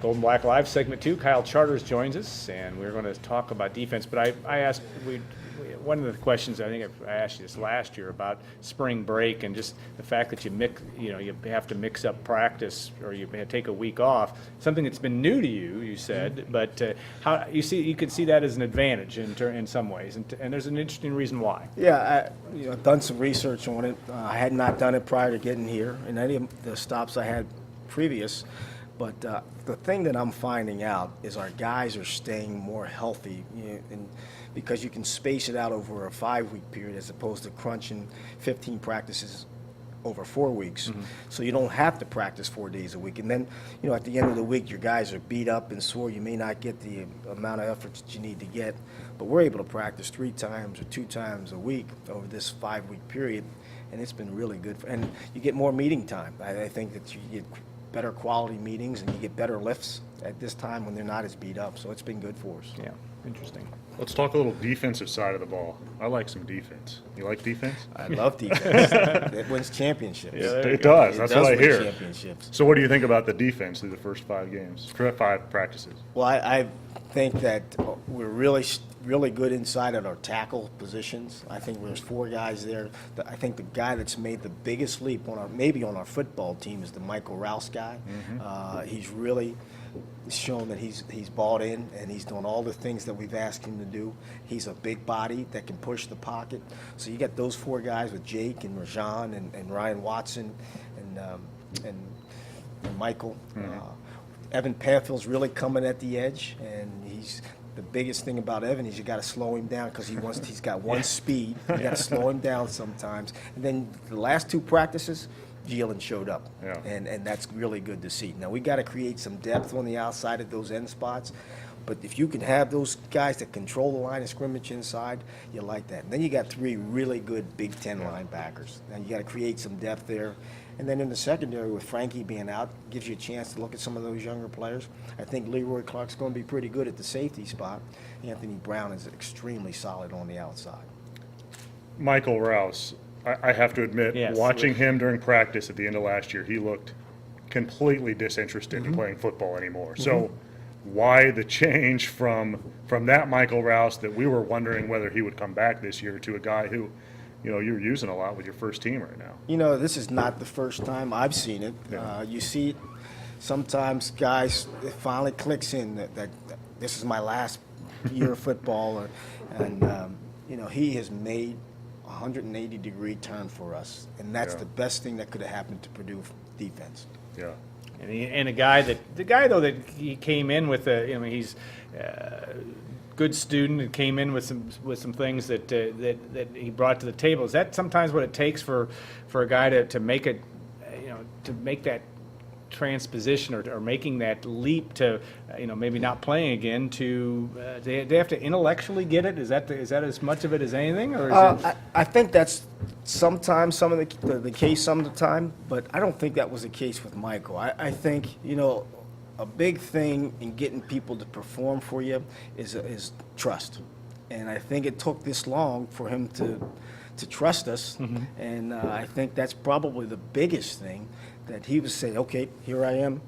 Golden Black Live segment 2. Kyle Charters joins us, and we're going to talk about defense. But I asked one of the questions, I think I asked you this last year about spring break and just the fact that you have to mix up practice or you take a week off. Something that's been new to you said, but how you could see that as an advantage in some ways, and there's an interesting reason why. Yeah, I've done some research on it. I had not done it prior to getting here in any of the stops I had previous. But the thing that I'm finding out is our guys are staying more healthy, and because you can space it out over a 5-week period as opposed to crunching 15 practices over 4 weeks. Mm-hmm. So you don't have to practice 4 days a week. And then, at the end of the week, your guys are beat up and sore. You may not get the amount of effort that you need to get. But we're able to practice 3 times or 2 times a week over this 5-week period, and it's been really good. And you get more meeting time. I think that you get better quality meetings and you get better lifts at this time when they're not as beat up. So it's been good for us. Yeah, interesting. Let's talk a little defensive side of the ball. I like some defense. You like defense? I love defense. It wins championships. Yeah, it does. That's what I hear. Championships. So what do you think about the defense through the first 5 games, 5 practices? Well, I think that we're really good inside at our tackle positions. I think there's 4 guys there. I think the guy that's made the biggest leap on our football team is the Michael Rouse guy. Mm-hmm. He's really shown that he's bought in and he's doing all the things that we've asked him to do. He's a big body that can push the pocket. So you got those 4 guys with Jake and Rajan and Ryan Watson and Michael. Mm-hmm. Evan Panfield's really coming at the edge, and the biggest thing about Evan is you got to slow him down because he's got one speed. You got to slow him down sometimes. And then the last 2 practices, Jalen showed up, and that's really good to see. Now we got to create some depth on the outside of those end spots, but if you can have those guys that control the line of scrimmage inside, you like that. And then you got 3 really good Big Ten linebackers. Now you got to create some depth there. And then in the secondary, with Frankie being out, gives you a chance to look at some of those younger players. I think Leroy Clark's going to be pretty good at the safety spot. Anthony Brown is extremely solid on the outside. Michael Rouse, I have to admit, watching him during practice at the end of last year, he looked completely disinterested in playing football anymore. Mm-hmm. So why the change from that Michael Rouse that we were wondering whether he would come back this year to a guy who – you're using a lot with your first team right now. This is not the first time I've seen it. Yeah. You see it sometimes, guys, it finally clicks in that this is my last year of football. And he has made a 180-degree turn for us. And that's the best thing that could have happened to Purdue defense. Yeah. And the guy that he came in with, he's good student and came in with some things that he brought to the table. Is that sometimes what it takes for a guy to make it, to make that transposition or making that leap to, maybe not playing again? To they have to intellectually get it. Is that as much of it as anything, or is it? I think that's sometimes some of the case some of the time, but I don't think that was the case with Michael. I think a big thing in getting people to perform for you is trust, and I think it took this long for him to trust us, and I think that's probably the biggest thing, that he was saying, okay, here I am,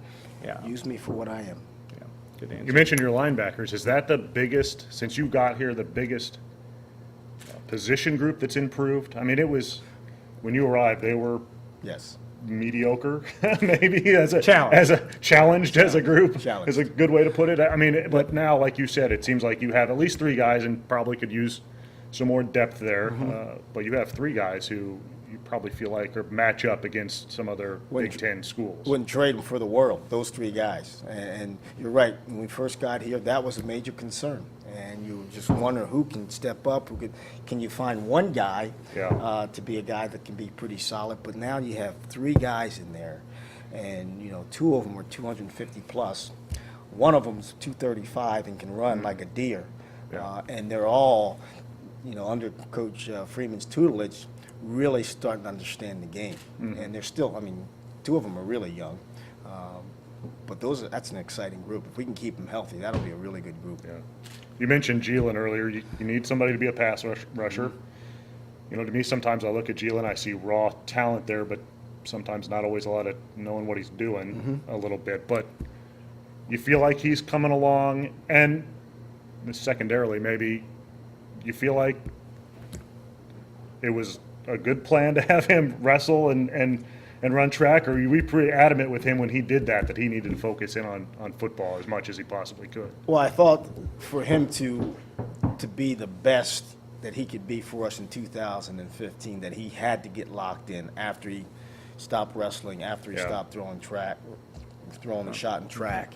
use me for what I am. Yeah, good answer. You mentioned your linebackers. Is that the biggest, since you got here, the biggest position group that's improved? I mean, it was, when you arrived, they were mediocre, maybe as a challenged as a group is a good way to put it. I mean, but now, like you said, it seems like you have at least 3 guys and probably could use some more depth there. But you have 3 guys who you probably feel like are match up against some other Big Ten schools. Wouldn't trade them for the world, those 3 guys. And you're right, when we first got here, that was a major concern. And you just wonder who can step up, can you find one guy to be a guy that can be pretty solid. But now you have 3 guys in there, and 2 of them are 250 plus. One of them's 235 and can run like a deer. And they're all, under Coach Freeman's tutelage, really starting to understand the game. And they're still, 2 of them are really young. But that's an exciting group. If we can keep them healthy, that'll be a really good group. Yeah. You mentioned Jalen earlier. You need somebody to be a pass rusher. To me, sometimes I look at Jalen, I see raw talent there, but sometimes not always a lot of knowing what he's doing a little bit. But you feel like he's coming along, and secondarily, maybe you feel like it was a good plan to have him wrestle and run track, or were we pretty adamant with him when he did that he needed to focus in on football as much as he possibly could? Well, I thought for him to be the best that he could be for us in 2015, that he had to get locked in after he stopped wrestling, after he stopped throwing the shot in track.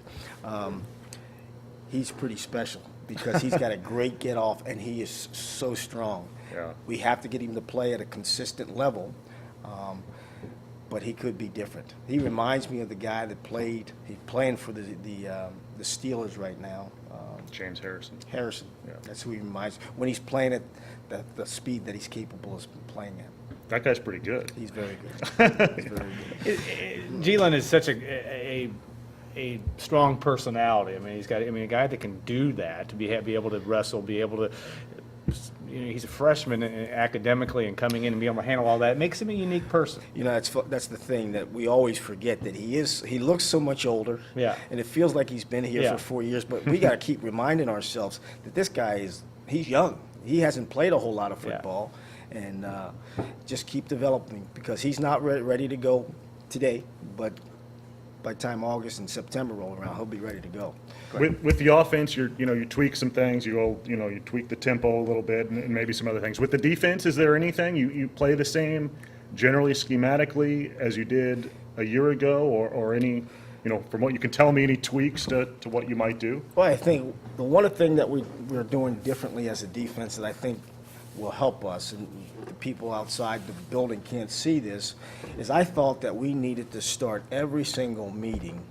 He's pretty special because he's got a great get off and he is so strong. Yeah. We have to get him to play at a consistent level, but he could be different. He reminds me of the guy that he's playing for the Steelers right now. James Harrison. Harrison. Yeah. That's who he reminds. When he's playing at the speed that he's capable of playing at. That guy's pretty good. He's very good. He's very good. Jalen is such a strong personality. I mean, a guy that can do that, to be able to wrestle, be able to, he's a freshman academically and coming in and be able to handle all that. It makes him a unique person. That's the thing that we always forget, that he looks so much older. Yeah. And it feels like he's been here for 4 years, but we got to keep reminding ourselves that this guy he's young. He hasn't played a whole lot of football. Yeah. And just keep developing, because he's not ready to go today, but by the time August and September roll around, he'll be ready to go. With the offense, you tweak some things. You tweak the tempo a little bit, and maybe some other things. With the defense, is there anything you play the same, generally schematically, as you did a year ago, or any, from what you can tell me, any tweaks to what you might do? Well, I think the one thing that we're doing differently as a defense that I think will help us, and the people outside the building can't see this, is I thought that we needed to start every single meeting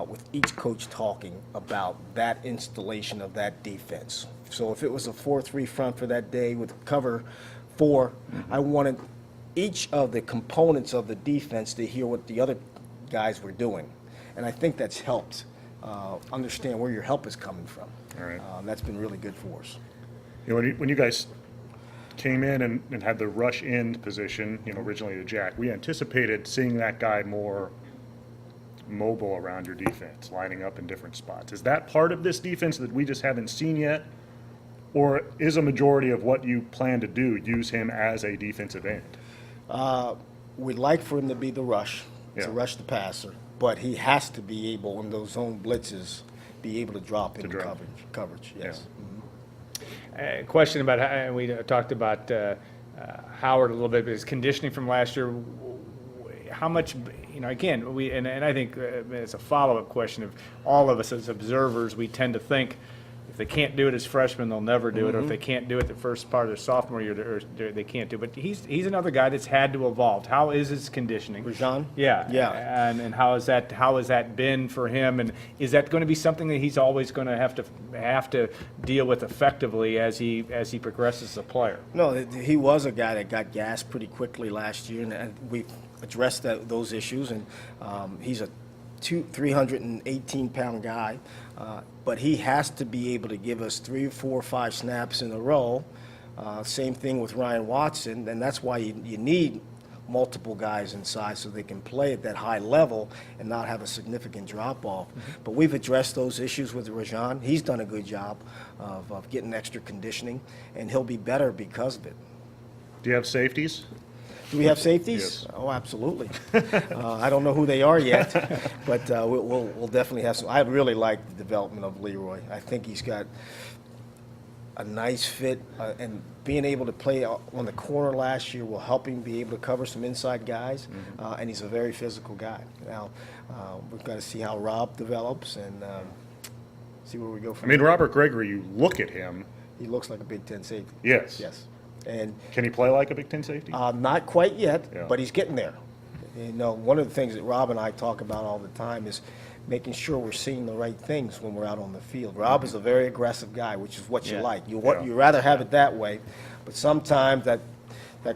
with each coach talking about that installation of that defense. So if it was a 4-3 front for that day with cover 4, I wanted each of the components of the defense to hear what the other guys were doing. And I think that's helped understand where your help is coming from. All right. That's been really good for us. When you guys came in and had the rush end position, originally to Jack, we anticipated seeing that guy more mobile around your defense, lining up in different spots. Is that part of this defense that we just haven't seen yet? Or is a majority of what you plan to do use him as a defensive end? We'd like for him to be the rush, Yeah. to rush the passer, but he has to be able, in those zone blitzes, be able to drop into drop. coverage, yes. A question about, we talked about Howard a little bit, but his conditioning from last year. How much, again, and I think it's a follow-up question of all of us as observers, we tend to think if they can't do it as freshmen, they'll never do it, or if they can't do it the first part of their sophomore year, they can't do it. But he's another guy that's had to evolve. How is his conditioning? Rajan? Yeah. Yeah. And how has that been for him? And is that going to be something that he's always going to have to deal with effectively as he progresses as a player? No, he was a guy that got gassed pretty quickly last year, and we addressed those issues. And he's a 318-pound guy, but he has to be able to give us 3, 4, 5 snaps in a row. Same thing with Ryan Watson, and that's why you need multiple guys inside so they can play at that high level and not have a significant drop-off. But we've addressed those issues with Rajan. He's done a good job of getting extra conditioning, and he'll be better because of it. Do you have safeties? Do we have safeties? Yes. Oh, absolutely. I don't know who they are yet, but we'll definitely have some. I really like the development of Leroy. I think he's got a nice fit, and being able to play on the corner last year will help him be able to cover some inside guys, and he's a very physical guy. Now, we've got to see how Rob develops and see where we go from there. Robert Gregory, you look at him. He looks like a Big Ten safety. Yes. Yes. And Can he play like a Big Ten safety? not quite yet, Yeah. but he's getting there. One of the things that Rob and I talk about all the time is making sure we're seeing the right things when we're out on the field. Rob is a very aggressive guy, which is what you Yeah. like. You Yeah. rather have it that way, but sometimes that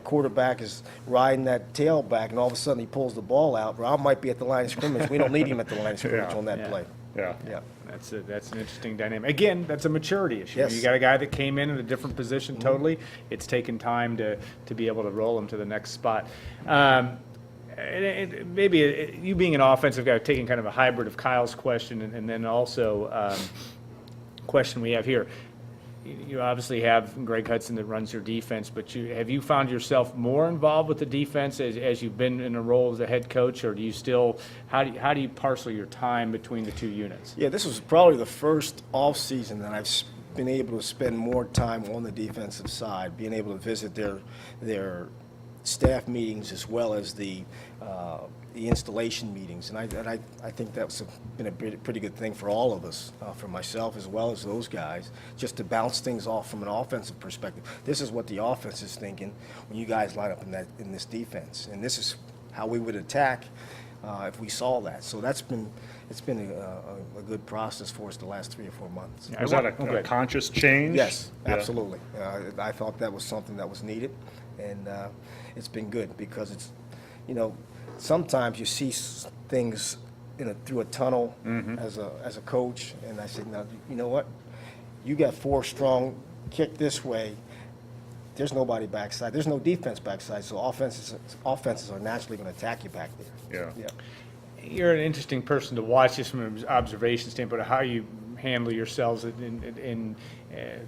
quarterback is riding that tailback, and all of a sudden he pulls the ball out. Rob might be at the line of scrimmage. We don't need him at the line of scrimmage Yeah. on that Yeah. play. Yeah. Yeah. That's an interesting dynamic. Again, that's a maturity issue. Yes. You got a guy that came in a different position totally. It's taken time to be able to roll him to the next spot. maybe you being an offensive guy, taking kind of a hybrid of Kyle's question and then also question we have here. You obviously have Greg Hudson that runs your defense, but have you found yourself more involved with the defense as you've been in a role as a head coach, or do you still, how do you parcel your time between the two units? Yeah, this was probably the first off season that I've been able to spend more time on the defensive side, being able to visit their staff meetings as well as the installation meetings, and I think that's been a pretty good thing for all of us, for myself as well as those guys, just to bounce things off from an offensive perspective. This is what the offense is thinking when you guys line up in this defense, and this is how we would attack if we saw that. So it's been a good process for us the last 3 or 4 months. Was that a conscious change? Yes, Yeah. absolutely. I thought that was something that was needed, and it's been good because it's, sometimes you see things through a tunnel as a coach, and I said, now, you know what? You got 4 strong, kick this way. There's nobody backside. There's no defense backside, so offenses are naturally going to attack you back there. Yeah. You're an interesting person to watch just from an observation standpoint of how you handle yourselves in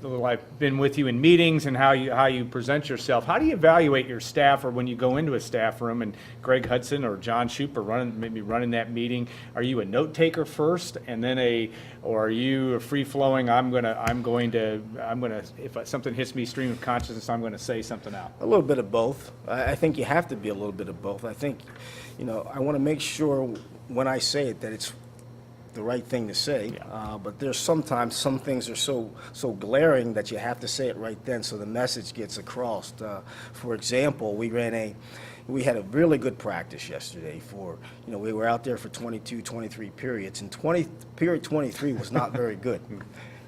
the little I've been with you in meetings and how you present yourself. How do you evaluate your staff, or when you go into a staff room and Greg Hudson or John Shoup are running that meeting? Are you a note taker first, and then or are you a free flowing? I'm gonna if something hits me stream of consciousness, I'm gonna say something out. A little bit of both. I think you have to be a little bit of both. I think, I want to make sure when I say it that it's the right thing to say, but there's sometimes some things are so glaring that you have to say it right then so the message gets across. For example, we had a really good practice yesterday we were out there for 22, 23 periods, and period 23 was not very good.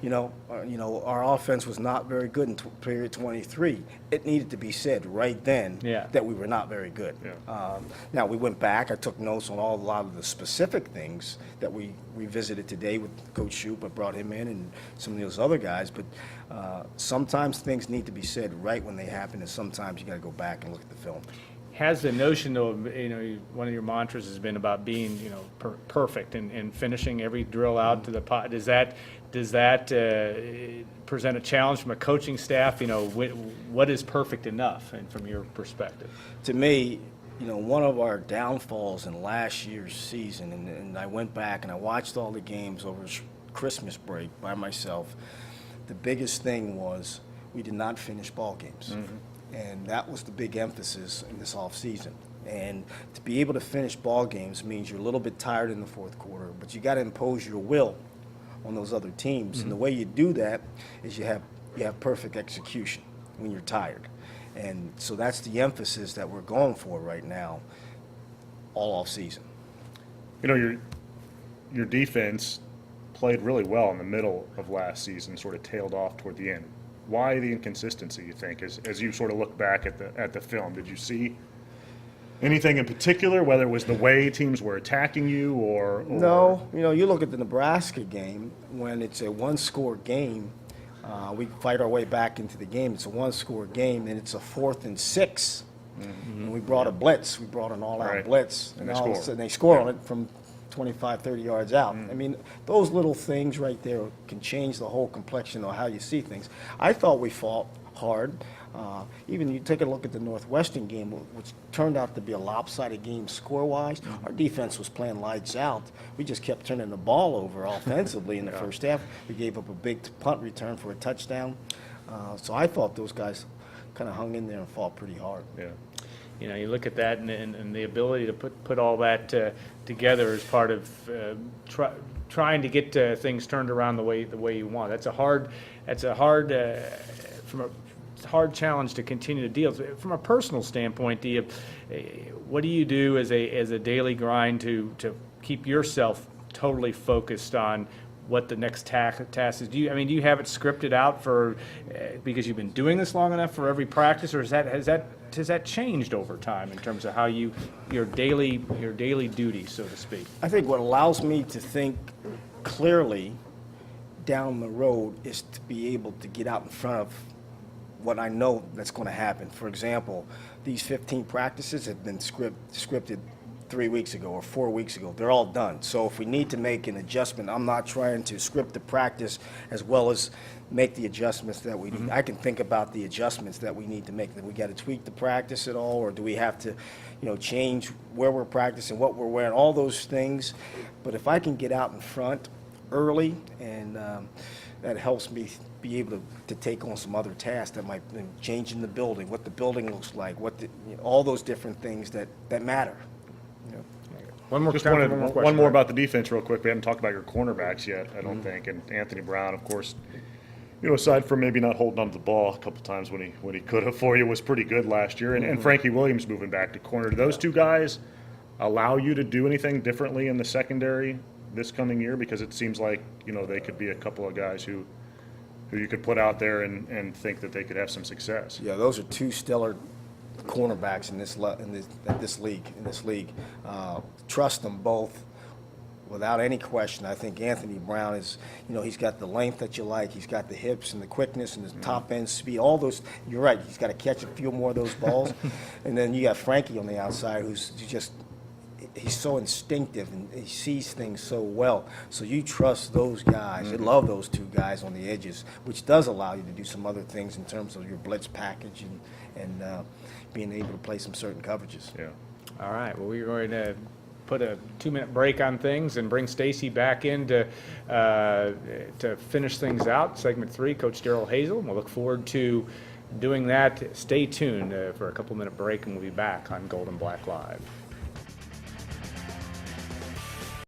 Our offense was not very good in period 23. It needed to be said right then that we were not very good. Yeah. Now, we went back. I took notes on a lot of the specific things that we revisited today with Coach Shoup. I brought him in and some of those other guys. But sometimes things need to be said right when they happen, and sometimes you got to go back and look at the film. Has the notion of, one of your mantras has been about being, perfect and finishing every drill out to the pot. Does that present a challenge from a coaching staff? What is perfect enough, and from your perspective? To me, one of our downfalls in last year's season, and I went back and I watched all the games over Christmas break by myself, the biggest thing was we did not finish ball games. And that was the big emphasis in this offseason. And to be able to finish ball games means you're a little bit tired in the fourth quarter, but you got to impose your will on those other teams. And the way you do that is you have perfect execution when you're tired. And so that's the emphasis that we're going for right now, all off season. Your defense played really well in the middle of last season, sort of tailed off toward the end. Why the inconsistency, you think, as you sort of look back at the film? Did you see anything in particular, whether it was the way teams were attacking you or? No. You look at the Nebraska game, when it's a one-score game, we fight our way back into the game. It's a one-score game, and it's a 4th and 6. And we brought a blitz. We brought an all-out blitz. And all of a sudden they score on it from 25, 30 yards out. I mean, those little things right there can change the whole complexion of how you see things. I thought we fought hard. Even you take a look at the Northwestern game, which turned out to be a lopsided game score-wise. Our defense was playing lights out. We just kept turning the ball over offensively in the first half. We gave up a big punt return for a touchdown. So I thought those guys kind of hung in there and fought pretty hard. Yeah. You look at that and the ability to put all that together as part of trying to get things turned around the way you want. It's a hard challenge to continue to deal with. From a personal standpoint, what do you do as a daily grind to keep yourself totally focused on what the next task is? Do you have it scripted out for because you've been doing this long enough for every practice, or has that changed over time in terms of how your daily duty, so to speak? I think what allows me to think clearly down the road is to be able to get out in front of what I know that's going to happen. For example, these 15 practices have been scripted 3 weeks ago or 4 weeks ago. They're all done. So if we need to make an adjustment, I'm not trying to script the practice as well as make the adjustments that we need. I can think about the adjustments that we need to make. That we got to tweak the practice at all, or do we have to, change where we're practicing, what we're wearing, all those things. But if I can get out in front early, and that helps me be able to take on some other tasks that might changing the building, what the building looks like, all those different things that matter. One more Just time for wanted one more one question. more Right? about the defense real quick. We haven't talked about your cornerbacks yet, I don't think. And Anthony Brown, of course, aside from maybe not holding onto the ball a couple times when he could have for you, was pretty good last year. And Frankie Williams moving back to corner. Do those two guys allow you to do anything differently in the secondary this coming year? Because it seems like, they could be a couple of guys who you could put out there and think that they could have some success. Yeah, those are two stellar cornerbacks in this league. Trust them both without any question. I think Anthony Brown is, he's got the length that you like. He's got the hips and the quickness and the top end speed. All those, you're right. He's got to catch a few more of those balls. And then you got Frankie on the outside, who's just, he's so instinctive and he sees things so well. So you trust those guys. I love those two guys on the edges, which does allow you to do some other things in terms of your blitz package and being able to play some certain coverages. Yeah. All right. Well, we're going to put a 2-minute break on things and bring Stacy back in to finish things out. Segment 3, Coach Darrell Hazell. We'll look forward to doing that. Stay tuned for a couple-minute break, and we'll be back on Gold and Black Live.